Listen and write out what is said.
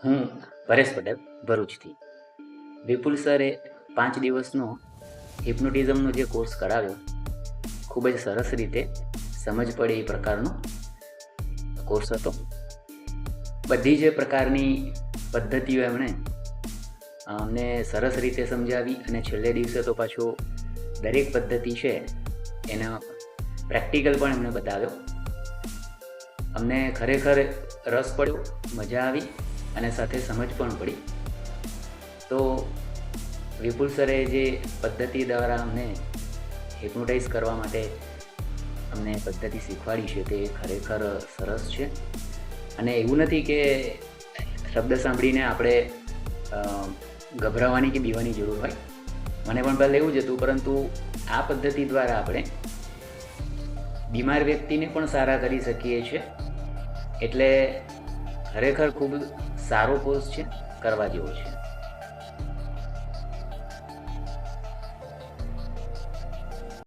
હું પરેશ પટેલ ભરૂચથી. વિપુલ સરે 5 દિવસનો હિપ્નોટિઝમનો જે કોર્સ કરાવ્યો, ખૂબ જ સરસ રીતે સમજ પડે એ પ્રકારનો કોર્સ હતો. બધી જ પ્રકારની પદ્ધતિઓ એમણે અમને સરસ રીતે સમજાવી અને છેલ્લે દિવસે તો પાછો દરેક પદ્ધતિ છે એનો પ્રેક્ટિકલ પણ એમણે બતાવ્યો. અમને ખરેખર રસ પડ્યો, મજા આવી અને સાથે સમજ પણ પડી. તો વિપુલ સરે જે પદ્ધતિ દ્વારા અમને હિપ્નોટાઇઝ કરવા માટે અમને પદ્ધતિ શીખવાડી છે તે ખરેખર સરસ છે. અને એવું નથી કે શબ્દ સાંભળીને આપણે ગભરાવાની કે બીવાની જરૂર હોય. મને પણ પહેલાં એવું જ હતું, પરંતુ આ પદ્ધતિ દ્વારા આપણે બીમાર વ્યક્તિને પણ સારા કરી શકીએ છીએ. એટલે ખરેખર ખૂબ સારો કોર્સ છે, કરવા જેવો છે.